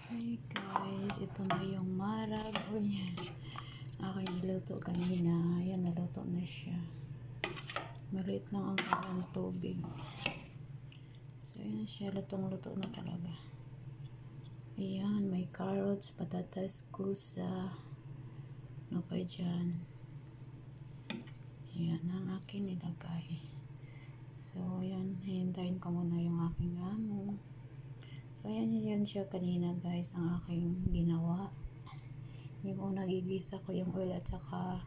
Hey guys, ito na yung marag. O yan. Ako yung niluto kanina. Yan, naluto na siya. Maliit lang ang kanyang tubig. So, yan siya. Lutong-luto na talaga. Ayan, may carrots, patatas, kusa. Ano pa dyan? Ayan, ang akin nilagay. So, yan. Hintayin ko muna yung aking amo. So, ayan yan siya kanina guys, ang aking ginawa. Yung unang gigisa ko yung oil at saka,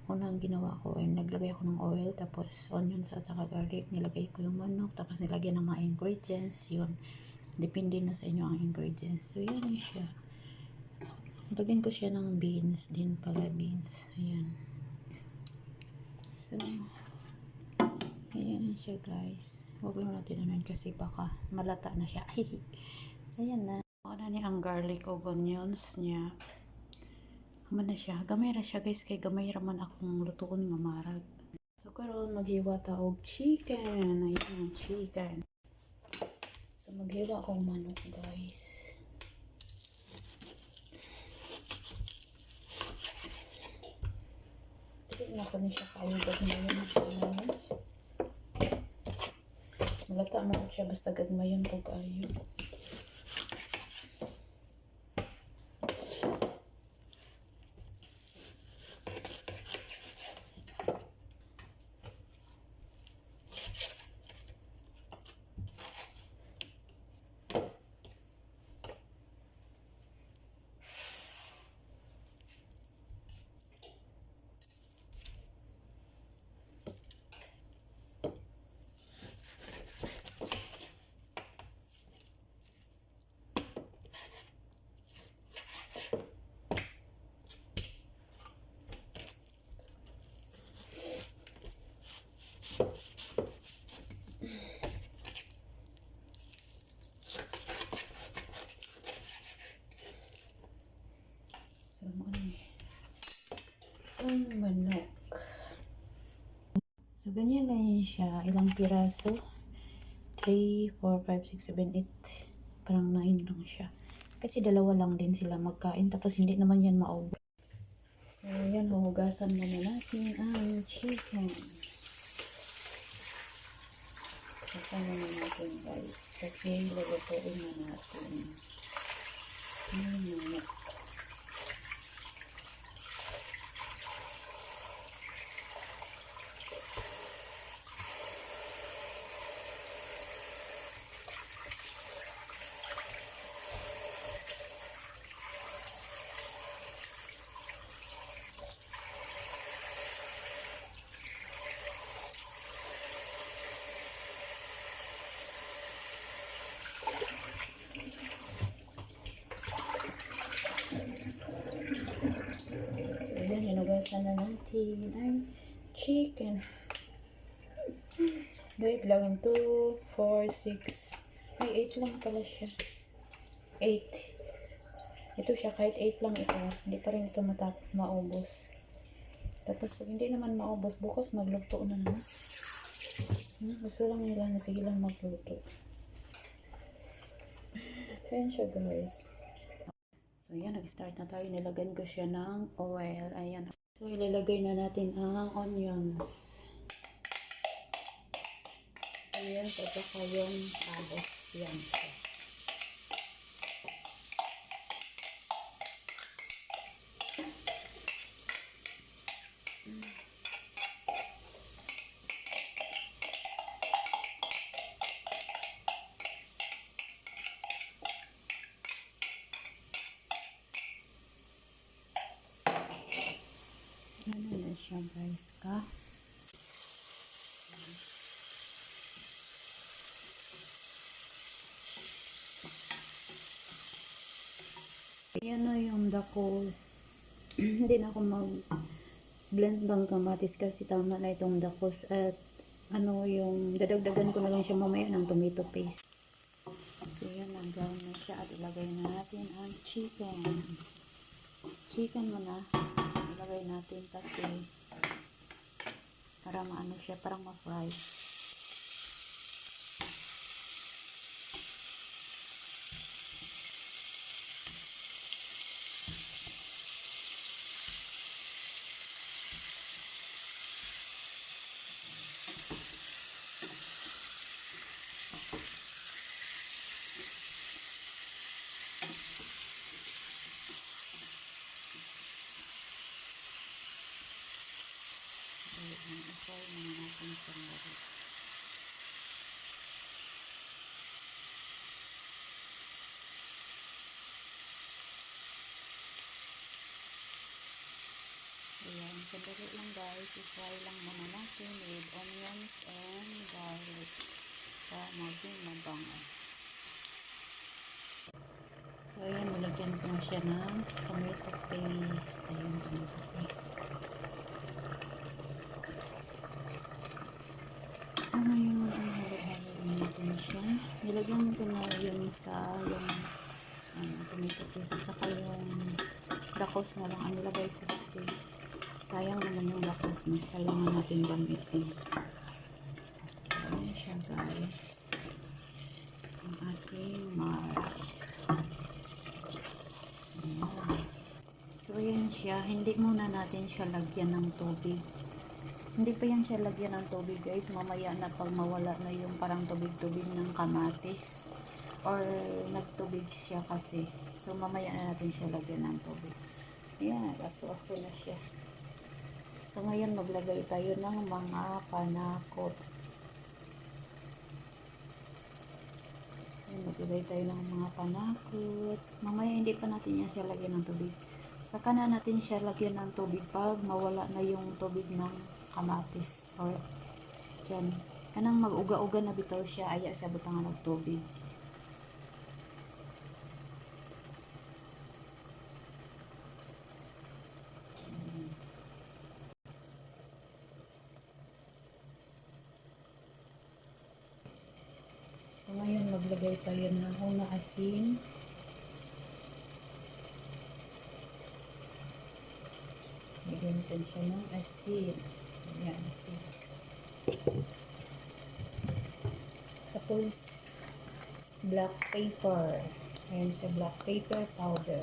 unang ginawa ko ay naglagay ako ng oil, tapos onions at saka garlic, nilagay ko yung manok, tapos nilagyan ng mga ingredients, yun. Depende na sa inyo ang ingredients. So, yan siya. Lagyan ko siya ng beans din pala, beans. Ayan. So, ayan siya guys. Huwag lang natin naman kasi baka malata na siya. So yan na. Ano ni ang garlic o onions niya. Haman na siya. Gamay ra siya guys. Kay gamay raman akong lutuon nga marag. So karon maghiwa ta og chicken. Ayan ang chicken. So maghiwa akong manok guys. Tignan na ko ni siya kayo. Gagmayon ako naman. Malata man siya basta gagmayon ko kayo. So, ang manok. So, ganyan lang yun siya. Ilang piraso? 3, 4, 5, 6, 7, 8. Parang 9 lang siya. Kasi dalawa lang din sila magkain. Tapos hindi naman yan maubos. So, yan. Huhugasan muna natin ang chicken. Hugasan muna natin guys. Kasi lulutuin na natin. Ang manok. So, ayan, hinugasan na natin ang chicken. Wait lang, 2, 4, 6. Ay, 8 lang pala siya. 8. Ito siya, kahit 8 lang ito. Hindi pa rin ito maubos. Tapos, pag hindi naman maubos, bukas magluto na naman. Gusto lang nila na sige lang magluto. Ayan siya, guys. So, ayan, nag-start na tayo. Nilagyan ko siya ng oil. Ayan. So, ilalagay na natin ang onions. Ayan, saka yung abos. Yan siya. Ano na siya guys ka? Ayan na yung dakos. Hindi na ako mag-blend ng kamatis kasi tama na itong dakos. At ano yung dadagdagan ko na lang siya mamaya ng tomato paste. So yan, nag-brown na siya at ilagay na natin ang chicken. Chicken muna. Ilagay natin kasi para maano siya, parang ma-fry. I-fry naman natin sandali. Ayan, sandali lang guys, i-fry lang muna natin with onions and garlic para maging mabango. So ayan, nilagyan ko na siya ng tomato paste. Ayan, tomato paste. So ngayon, halo-halo natin siya. Nilagyan ko na yung tomato paste at saka yung dakos na lang ang nilagay ko kasi sayang naman yung dakos na kailangan natin gamitin. So ayan siya guys, ang ating mark. Ayan. So ayan siya, hindi muna natin siya lagyan ng tubig. Hindi pa yan siya lagyan ng tubig guys, mamaya na pag mawala na yung parang tubig-tubig ng kamatis or nagtubig siya kasi, so mamaya na natin siya lagyan ng tubig. Ayan, aso-aso na siya. So ngayon maglagay tayo ng mga panakot. Ayan, maglagay tayo ng mga panakot. Mamaya hindi pa natin yan siya lagyan ng tubig, saka na natin siya lagyan ng tubig pag mawala na yung tubig ng kamatis or dyan. Kanang mag-uga-uga na bitaw siya, aya siya butang ng tubig. So ngayon maglagay tayo ng una asin. Lagyan natin siya ng asin. Ayan, asin. Tapos black pepper. Ayan siya, black pepper powder.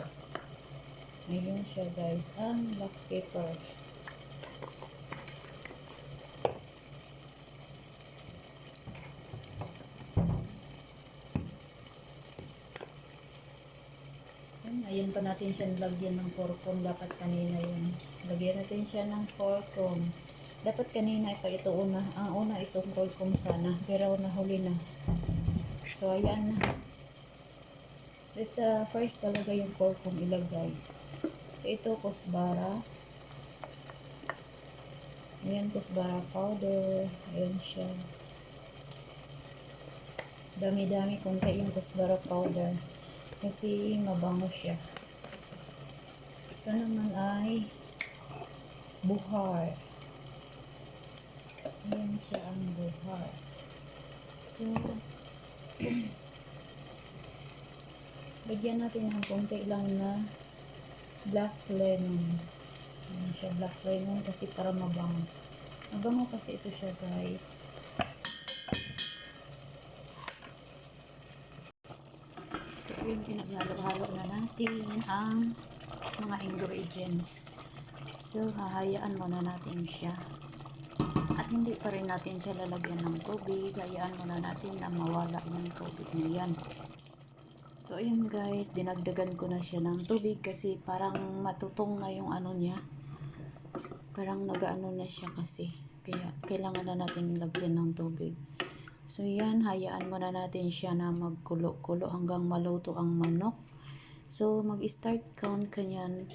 Ayan siya guys, ang black pepper. Ayan pa natin siya lagyan ng porkom. Dapat kanina yun. Lagyan natin siya ng porkom. Dapat kanina pa ito una. Ang una itong porkom sana. Pero nahuli na. So ayan na. This first talaga yung porkom ilagay. So ito kusbara. Ayan kusbara powder. Ayan siya. Dami-dami konti yung kusbara powder. Kasi mabango siya. Ito naman ay buhar. Ayan siya ang buhar. So, lagyan natin ng konti lang na black lemon. Ayan siya, black lemon kasi para mabango. Mabango kasi ito siya guys. So, yun, pinaghalo-halo na natin ang mga ingredients. So, hahayaan muna natin siya. At hindi pa rin natin siya lalagyan ng tubig. Hayaan muna natin na mawala yung tubig na yan. So, ayan guys, dinagdagan ko na siya ng tubig kasi parang matutong na yung ano niya. Parang nagaano na siya kasi. Kaya, kailangan na natin lagyan ng tubig. So, yan, hayaan muna natin siya na magkulo-kulo hanggang maluto ang manok. So, mag-start count kanyan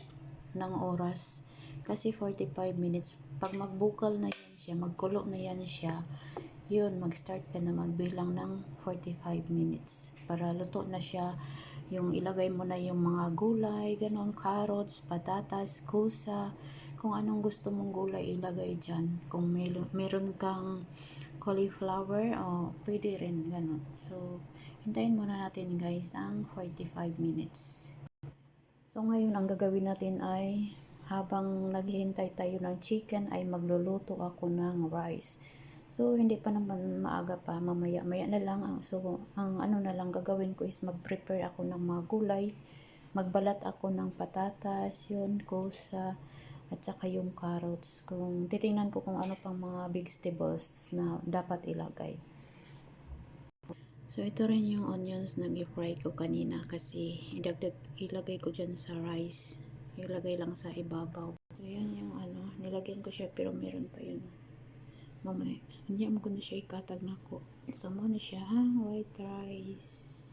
ng oras kasi 45 minutes. Pag magbukal na yan siya, magkulo na yan siya, yun, mag-start ka na magbilang ng 45 minutes. Para luto na siya, yung ilagay mo na yung mga gulay, ganon, carrots, patatas, kusa, kung anong gusto mong gulay ilagay dyan. Kung meron kang cauliflower, pwede rin, ganon. So, hintayin muna natin guys ang 45 minutes. So, ngayon ang gagawin natin ay habang naghihintay tayo ng chicken ay magluluto ako ng rice. So, hindi pa naman maaga pa, mamaya-maya na lang. So, ang ano na lang gagawin ko is mag-prepare ako ng mga gulay. Magbalat ako ng patatas, yun, kusa, at saka yung carrots. Kung titingnan ko kung ano pang mga vegetables na dapat ilagay. So, ito rin yung onions na i-fry ko kanina kasi ilagay ko dyan sa rice. Ilagay lang sa ibabaw. So, yan yung nilagyan ko siya pero meron pa yun. mamaya, hindi mo ko na siya ikatag nako. So, mo na siya, white rice.